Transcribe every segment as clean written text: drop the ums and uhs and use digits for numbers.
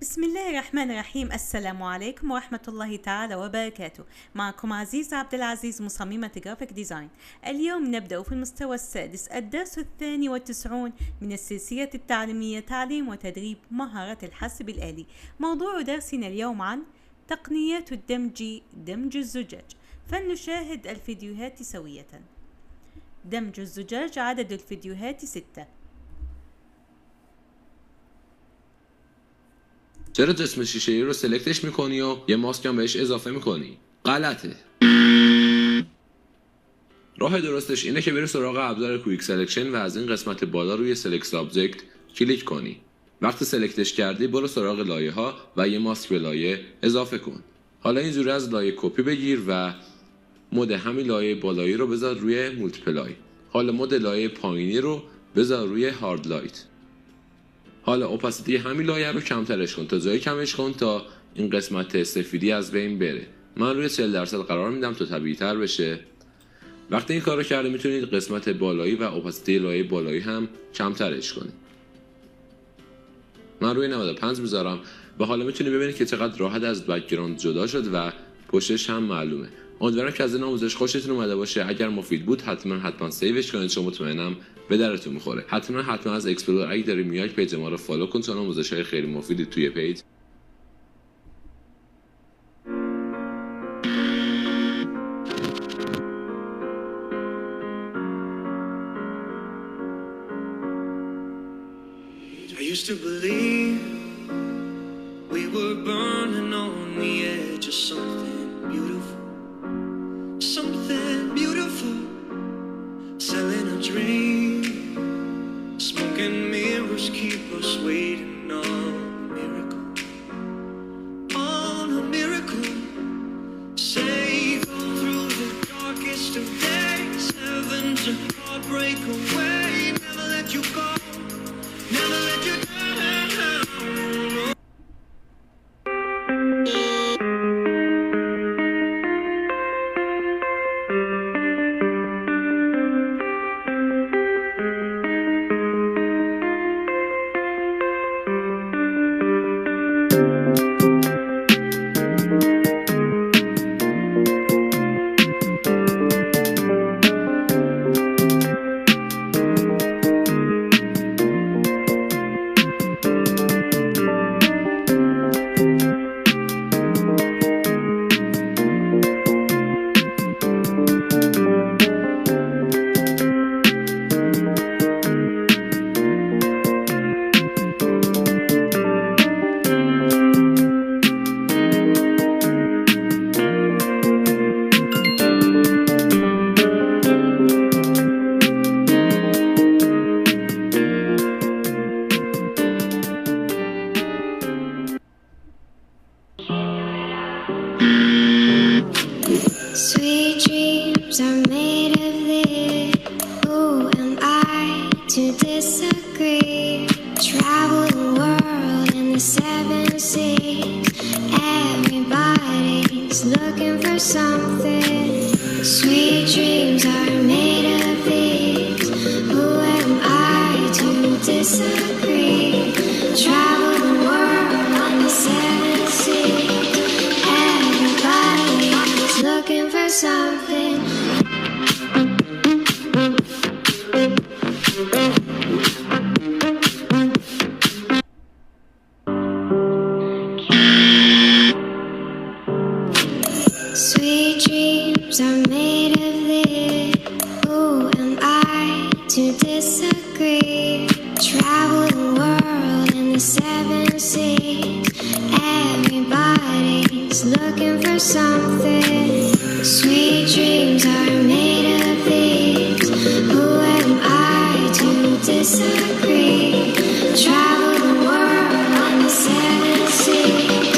بسم الله الرحمن الرحيم. السلام عليكم ورحمة الله تعالى وبركاته. معكم عزيز عبد العزيز، مصممة جرافيك ديزاين. اليوم نبدأ في المستوى السادس، الدرس 92 من السلسلة التعليمية تعليم وتدريب مهارة الحاسب الآلي. موضوع درسنا اليوم عن تقنيات الدمج، دمج الزجاج. فلنشاهد الفيديوهات سوية. دمج الزجاج، عدد الفيديوهات 6. چرا جسم شیشه‌ای رو سلکتش میکنی و یه ماسک هم بهش اضافه میکنی؟ غلطه. راه درستش اینه که بری سراغ ابزار کویک سلکشن و از این قسمت بالا روی سلکت آبجکت کلیک کنی. وقتی سلکتش کردی برو سراغ لایه ها و یه ماسک به لایه اضافه کن. حالا اینجوری از لایه کپی بگیر و مود همین لایه بالایی رو بذار روی مولتیپلای. حالا مود لایه پایینی رو بذار روی هارد لایت. حالا اوپاسیتی همین لایه رو کمترش کن تا جایی کمش کن تا این قسمت سفیدی از بین بره. من روی 40% قرار میدم تا طبیعی تر بشه. وقتی این کار رو کرده میتونید قسمت بالایی و اوپاسیتی لایه بالایی هم کمترش کنید. من روی 95 میذارم و حالا میتونید ببینید که چقدر راحت از بک‌گراند جدا شد و پشتش هم معلومه. امیدوارم که از این آموزش خوشتون اومده باشه. اگر مفید بود حتما سیوش کنید چون مطمئنم به درتون میخوره. حتما از اکسپلور اگه داری میای پیج ما رو فالو کن چون آموزش‌های خیلی مفیدی توی پیج. I used to believe we were burning on the edge of something beautiful, selling a dream, smoking mirrors keep us waiting on a miracle, say go through the darkest of days, heaven to heartbreak away, never let you go, never let you down. Sweet dreams are made of this. Who am I to disagree? Travel the world in the 7 seas. Everybody's looking for something. Sweet dreams are made of these. Who am I to disagree? Travel the world on the 7 seas. Everybody's looking for something. Sweet dreams are made of this. Who am I to disagree? Travel the world in the 7 seas. Everybody's looking for something. Sweet dreams are made of these. Who am I to disagree? Travel the world on the 7 seas.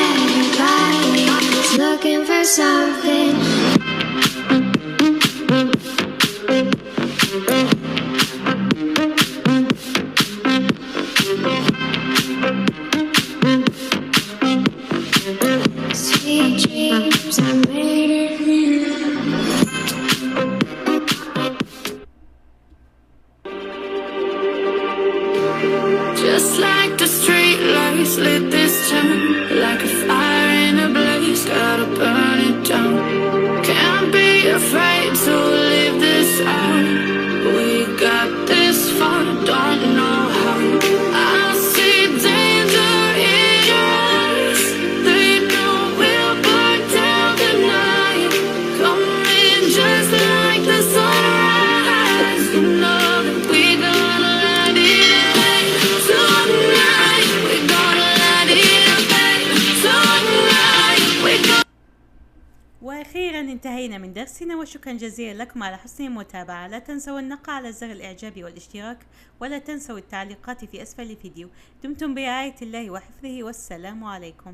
Everybody's looking for something. Sweet dreams are made of this. Just like the streetlights face, let this turn like a fire in a blaze. Gotta burn it down. Can't be afraid to leave this out. We got this far, don't know how. I see danger in your eyes. They know we'll burn down the night. Coming just like the sunrise. You know that we're gonna light it up tonight. We're gonna light it up tonight. We're gonna. واخيرا انتهينا من درسنا، وشكرا جزيلا لكم على حسن المتابعة. لا تنسوا النقر على زر الاعجاب والاشتراك، ولا تنسوا التعليقات في اسفل الفيديو. دمتم برعاية الله وحفظه، والسلام عليكم.